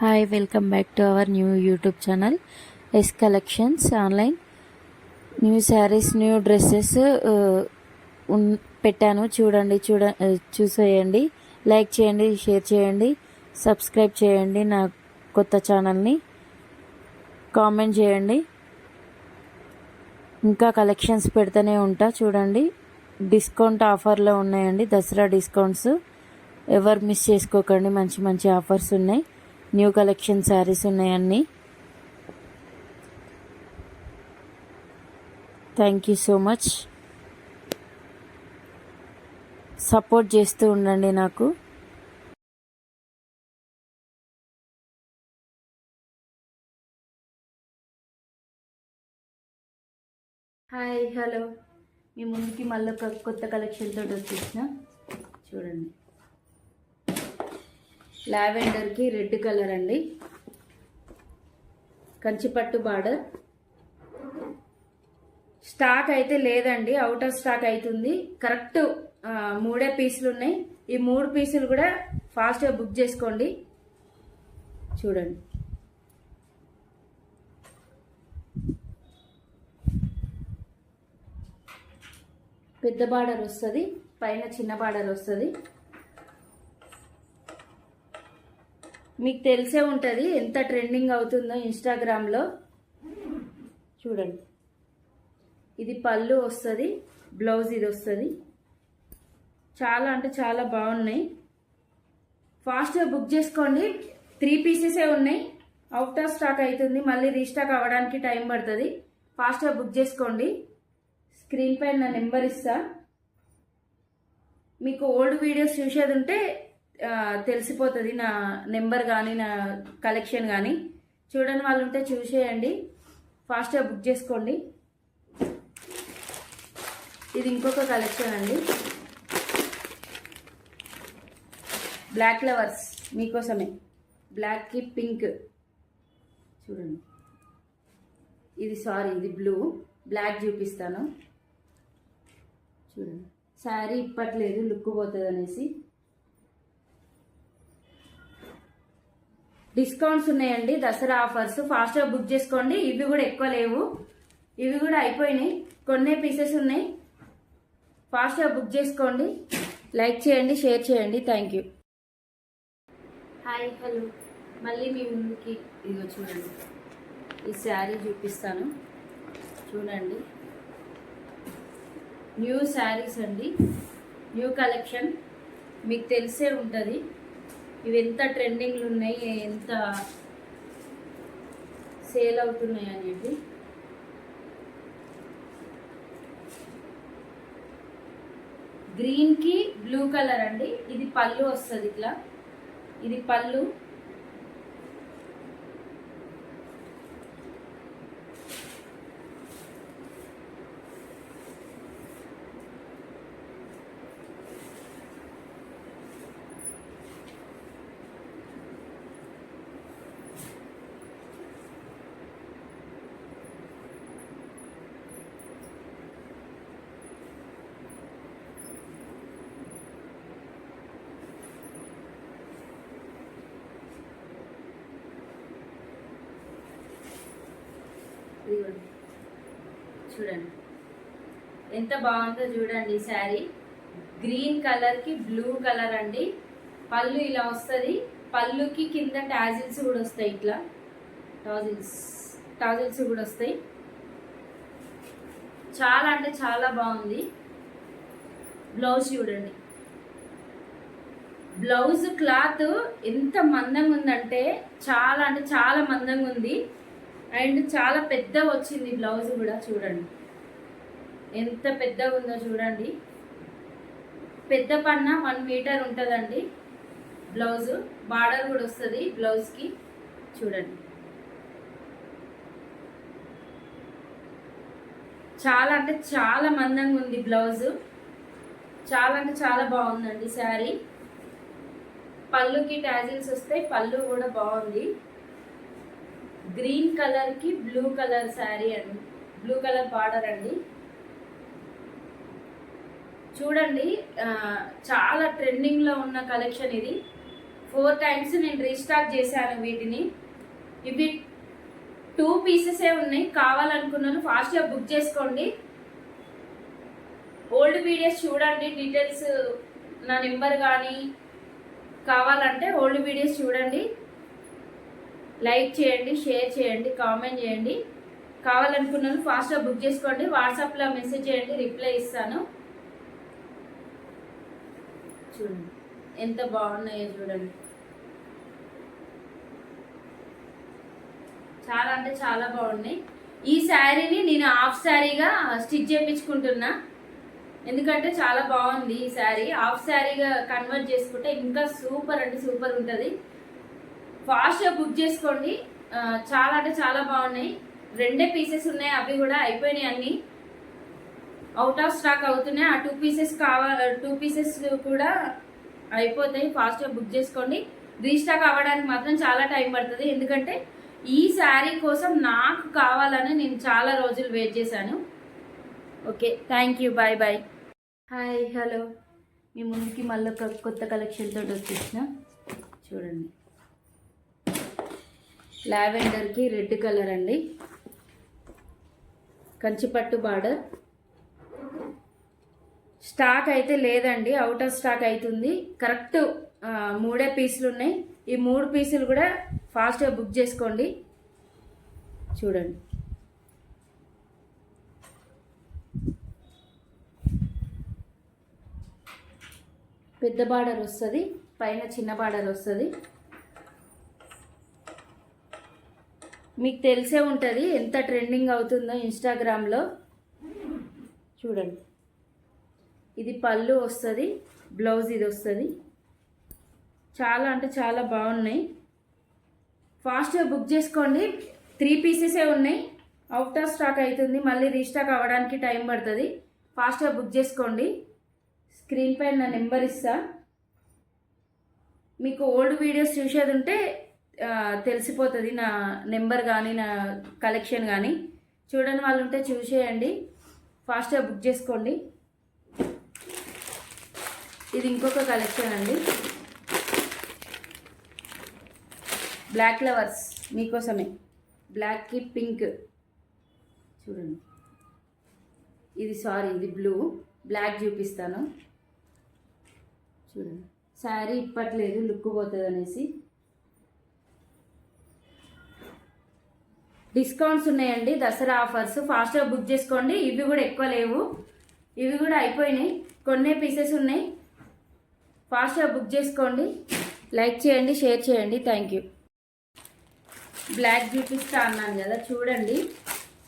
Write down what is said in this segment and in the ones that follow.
Hi welcome back to our new YouTube channel S collections online. New saris, new dresses పెట్టాను. చూసేయండి, like చేయండి, share చేయండి, subscribe చేయండి నా కొత్త ఛానల్ని, కామెంట్ చేయండి. ఇంకా కలెక్షన్స్ పెడుతూనే ఉంటా. చూడండి, డిస్కౌంట్ ఆఫర్లో ఉన్నాయండి, దసరా డిస్కౌంట్స్. ఎవరు మిస్ చేసుకోకండి, మంచి మంచి ఆఫర్స్ ఉన్నాయి. న్యూ కలెక్షన్ శారీస్ ఉన్నాయి అన్నీ. Thank you so much. Support చేస్తూ ఉండండి నాకు. Hi, hello. మీ ముందుకి మళ్ళీ ఒక కొత్త కలెక్షన్ తోటి వచ్చేసిన. చూడండి, లావెండర్కి రెడ్ కలర్ అండి, కంచిపట్టు బార్డర్. స్టాక్ అయితే లేదండి, అవుట్ ఆఫ్ స్టాక్ అవుతుంది. కరెక్ట్ 3 పీసులు ఉన్నాయి. ఈ 3 పీసులు కూడా ఫాస్ట్గా బుక్ చేసుకోండి. చూడండి, పెద్ద బార్డర్ వస్తుంది, పైన చిన్న బార్డర్ వస్తుంది. మీకు తెలిసే ఉంటుంది ఎంత ట్రెండింగ్ అవుతుందో ఇన్స్టాగ్రామ్లో. చూడండి, ఇది పళ్ళు వస్తుంది, బ్లౌజ్ ఇది వస్తుంది. చాలా అంటే చాలా బాగున్నాయి. ఫాస్ట్గా బుక్ చేసుకోండి. 3 పీసెసే ఉన్నాయి, అవుట్ ఆఫ్ స్టాక్ అవుతుంది. మళ్ళీ రీస్టాక్ అవ్వడానికి టైం పడుతుంది. ఫాస్ట్గా బుక్ చేసుకోండి. స్క్రీన్ పైన నా నెంబర్ ఇస్తా. మీకు ఓల్డ్ వీడియోస్ చూసేది ఉంటే తెలిసిపోతుంది నా నెంబర్ కానీ నా కలెక్షన్ కానీ. చూడని వాళ్ళు ఉంటే చూసేయండి, ఫాస్ట్గా బుక్ చేసుకోండి. ఇది ఇంకొక కలెక్షన్ అండి, బ్లాక్ ఫ్లవర్స్ మీకోసమే. బ్లాక్కి పింక్. చూడండి, ఇది బ్లూ. బ్లాక్ చూపిస్తాను. చూడండి, శారీ ఇప్పట్లేదు, లుక్ పోతుంది అనేసి డిస్కౌంట్స్ ఉన్నాయండి, దసరా ఆఫర్స్. ఫాస్ట్గా బుక్ చేసుకోండి. ఇవి కూడా ఎక్కువ లేవు, ఇవి కూడా అయిపోయినాయి. కొన్ని పీసెస్ ఉన్నాయి. ఫాస్ట్గా బుక్ చేసుకోండి. లైక్ చేయండి, షేర్ చేయండి. Thank you. Hi, hello. మళ్ళీ మీ ముందుకి ఇదిగో చూడండి, ఈ శారీ చూపిస్తాను. చూడండి, న్యూ శారీస్ అండి, న్యూ కలెక్షన్. మీకు తెలిసే ఉంటుంది ఇవి ఎంత ట్రెండింగ్లు ఉన్నాయి, ఎంత సేల్ అవుతున్నాయి అనేది. గ్రీన్కి బ్లూ కలర్ అండి. ఇది పళ్ళు వస్తుంది, ఇట్లా. ఇది పళ్ళు. చూడండి, ఎంత బాగుందో చూడండి శారీ. గ్రీన్ కలర్కి బ్లూ కలర్ అండి. పళ్ళు ఇలా వస్తుంది. పళ్ళుకి కింద టాజిల్స్ కూడా వస్తాయి, ఇట్లా టాజిల్స్ కూడా వస్తాయి. చాలా అంటే చాలా బాగుంది. బ్లౌజ్ చూడండి, బ్లౌజ్ క్లాత్ ఎంత మందంగా ఉందంటే చాలా అంటే చాలా మందంగా ఉంది. అండ్ చాలా పెద్దగా వచ్చింది బ్లౌజ్ కూడా. చూడండి ఎంత పెద్దగా ఉందో చూడండి. పెద్ద పన్న 1 మీటర్ ఉంటుందండి బ్లౌజ్. బార్డర్ కూడా వస్తుంది బ్లౌజ్కి. చూడండి, చాలా అంటే చాలా మందంగా ఉంది బ్లౌజ్. చాలా అంటే చాలా బాగుందండి శారీ. పళ్ళుకి టాజిల్స్ వస్తాయి, పళ్ళు కూడా బాగుంది. గ్రీన్ కలర్కి బ్లూ కలర్ శారీ అండి, బ్లూ కలర్ బార్డర్ అండి. చూడండి, చాలా ట్రెండింగ్లో ఉన్న కలెక్షన్ ఇది. 4 టైమ్స్ నేను రీస్టాక్ చేశాను వీటిని. ఇవి 2 పీసెసే ఉన్నాయి. కావాలనుకున్నాను ఫాస్ట్గా బుక్ చేసుకోండి. ఓల్డ్ వీడియోస్ చూడండి, డీటెయిల్స్ నా నెంబర్ కానీ కావాలంటే ఓల్డ్ వీడియోస్ చూడండి. లైక్ చేయండి, షేర్ చేయండి, కామెంట్ చేయండి. కావాలనుకున్నాను ఫాస్ట్గా బుక్ చేసుకోండి. వాట్సాప్లో మెసేజ్ చేయండి, రిప్లై ఇస్తాను. చూడండి ఎంత బాగున్నాయో చూడండి. చాలా అంటే చాలా బాగున్నాయి. ఈ శారీని నేను హాఫ్ శారీగా స్టిచ్ చేయించుకుంటున్నా, ఎందుకంటే చాలా బాగుంది. ఈ శారీ హాఫ్ శారీగా కన్వర్ట్ చేసుకుంటే ఇంకా సూపర్ అంటే సూపర్ ఉంటుంది. ఫాస్ట్గా బుక్ చేసుకోండి. చాలా అంటే చాలా బాగున్నాయి. 2 పీసెస్ ఉన్నాయి, అవి కూడా అయిపోయినాయి, అన్నీ అవుట్ ఆఫ్ స్టాక్ అవుతున్నాయి. ఆ 2 పీసెస్ 2 పీసెస్ కూడా అయిపోతాయి. ఫాస్ట్గా బుక్ చేసుకోండి. రీస్టాక్ అవ్వడానికి మాత్రం చాలా టైం పడుతుంది, ఎందుకంటే ఈ శారీ కోసం నాకు కావాలని నేను చాలా రోజులు వెయిట్ చేశాను. Okay, thank you, bye bye. Hi, hello. మీ ముందుకి మళ్ళీ ఒక కొత్త కలెక్షన్ తోటి వచ్చేసిన. చూడండి, లావెండర్కి రెడ్ కలర్ అండి, కంచిపట్టు బార్డర్. స్టాక్ అయితే లేదండి, అవుట్ ఆఫ్ స్టాక్ అవుతుంది. కరెక్ట్ 3 పీసులు ఉన్నాయి. ఈ 3 పీసులు కూడా ఫాస్ట్గా బుక్ చేసుకోండి. చూడండి, పెద్ద బార్డర్ వస్తుంది, పైన చిన్న బార్డర్ వస్తుంది. మీకు తెలిసే ఉంటుంది ఎంత ట్రెండింగ్ అవుతుందో ఇన్స్టాగ్రామ్లో. చూడండి, ఇది పళ్ళు వస్తుంది, బ్లౌజ్ ఇది వస్తుంది. చాలా అంటే చాలా బాగున్నాయి. ఫాస్ట్గా బుక్ చేసుకోండి. 3 పీసెసే ఉన్నాయి, అవుట్ ఆఫ్ స్టాక్ అవుతుంది. మళ్ళీ రీస్టాక్ అవ్వడానికి టైం పడుతుంది. ఫాస్ట్గా బుక్ చేసుకోండి. స్క్రీన్ పైన నా నెంబర్ ఇస్తా. మీకు ఓల్డ్ వీడియోస్ చూసేది ఉంటే తెలిసిపోతుంది నా నెంబర్ కానీ నా కలెక్షన్ కానీ. చూడని వాళ్ళు ఉంటే చూసేయండి, ఫాస్ట్గా బుక్ చేసుకోండి. ఇది ఇంకొక కలెక్షన్ అండి, బ్లాక్ ఫ్లవర్స్ మీకోసమే, బ్లాక్కి పింక్. చూడండి, ఇది బ్లూ, బ్లాక్ చూపిస్తాను. చూడండి, శారీ ఇప్పట్లేదు, లుక్ పోతుంది అనేసి డిస్కౌంట్స్ ఉన్నాయండి, దసరా ఆఫర్స్. ఫాస్ట్గా బుక్ చేసుకోండి. ఇవి కూడా ఎక్కువ లేవు, ఇవి కూడా అయిపోయినాయి, కొన్ని పీసెస్ ఉన్నాయి. ఫాస్ట్గా బుక్ చేసుకోండి. లైక్ చేయండి, షేర్ చేయండి. Thank you. బ్లాక్ చూపిస్తా అన్నాను కదా, చూడండి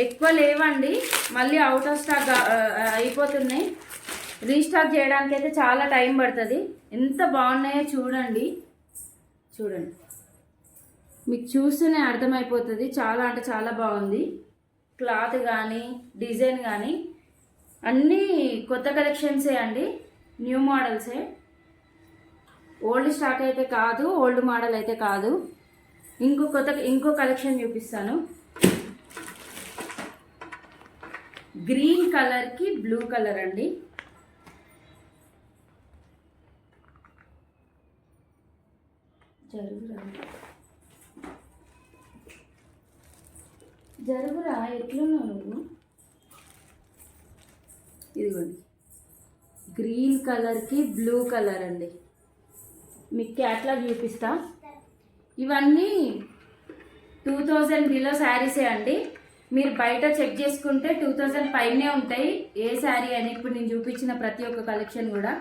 ఎక్కువ లేవండి, మళ్ళీ అవుట్ ఆఫ్ స్టాక్ అయిపోతున్నాయి. రీస్టాక్ చేయడానికి అయితే చాలా టైం పడుతుంది. ఎంత బాగున్నాయో చూడండి. చూడండి, మీకు చూస్తేనే అర్థమైపోతుంది. చాలా అంటే చాలా బాగుంది. క్లాత్ కానీ డిజైన్ కానీ అన్నీ కొత్త కలెక్షన్సే అండి, న్యూ మోడల్సే. ఓల్డ్ స్టాక్ అయితే కాదు, ఓల్డ్ మోడల్ అయితే కాదు. ఇంకో కలెక్షన్ చూపిస్తాను. గ్రీన్ కలర్కి బ్లూ కలర్ అండి. జరుగురా ఎట్లున్నావు నువ్వు? ఇదిగోండి, గ్రీన్ కలర్కి బ్లూ కలర్ అండి. మీకు క్యాట్లాగ్ చూపిస్తా. ఇవన్నీ 2000 బిలో శారీసే అండి. మీరు బయట చెక్ చేసుకుంటే 2000 పైనే ఉంటాయి ఏ శారీ అని. ఇప్పుడు నేను చూపించిన ప్రతి ఒక్క కలెక్షన్ కూడా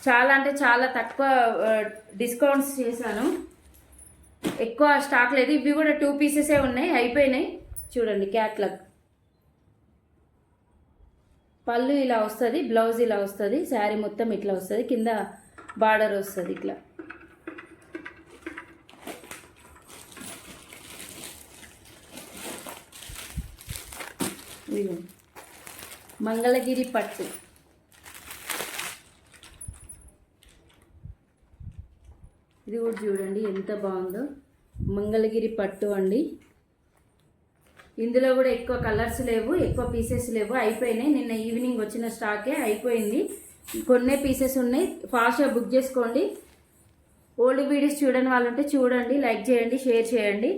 చాలా అంటే చాలా తక్కువ డిస్కౌంట్స్ చేశాను. ఎక్కువ స్టాక్ లేదు. ఇవి కూడా 2 పీసెసే ఉన్నాయి, అయిపోయినాయి. చూడండి, క్యాట్లాగ్. పళ్ళు ఇలా వస్తుంది, బ్లౌజ్ ఇలా వస్తుంది, శారీ మొత్తం ఇట్లా వస్తుంది, కింద బార్డర్ వస్తుంది ఇట్లా. మంగళగిరి పట్టు. ఇది కూడా చూడండి ఎంత బాగుందో, మంగళగిరి పట్టు అండి. ఇందులో కూడా ఎక్కువ కలర్స్ లేవు, ఎక్కువ పీసెస్ లేవు, అయిపోయినాయి. నిన్న ఈవినింగ్ వచ్చిన స్టాకే అయిపోయింది. కొన్ని పీసెస్ ఉన్నాయి, ఫాస్ట్గా బుక్ చేసుకోండి. ఓల్డ్ వీడియోస్ చూడని వాళ్ళు ఉంటే చూడండి, లైక్ చేయండి, షేర్ చేయండి.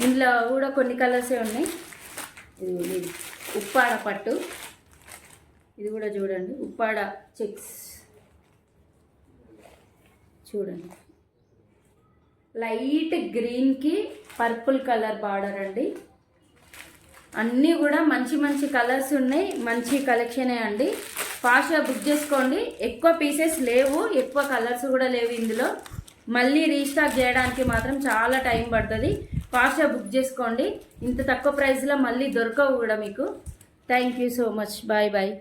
ఇందులో కూడా కొన్ని కలర్సే ఉన్నాయి. ఇది ఉప్పాడ పట్టు, ఇది కూడా చూడండి ఉప్పాడ చెక్స్ చూడండి. లైట్ గ్రీన్కి పర్పుల్ కలర్ బార్డర్ అండి. అన్నీ కూడా మంచి మంచి కలర్స్ ఉన్నాయి, మంచి కలెక్షనే అండి. ఫాస్ట్గా బుక్ చేసుకోండి. ఎక్కువ పీసెస్ లేవు, ఎక్కువ కలర్స్ కూడా లేవు ఇందులో. మళ్ళీ రీస్టాక్ చేయడానికి మాత్రం చాలా టైం పడుతుంది. ఫాస్ట్గా బుక్ చేసుకోండి. ఇంత తక్కువ ప్రైస్లో మళ్ళీ దొరకవు కూడా మీకు. Thank you so much. Bye bye.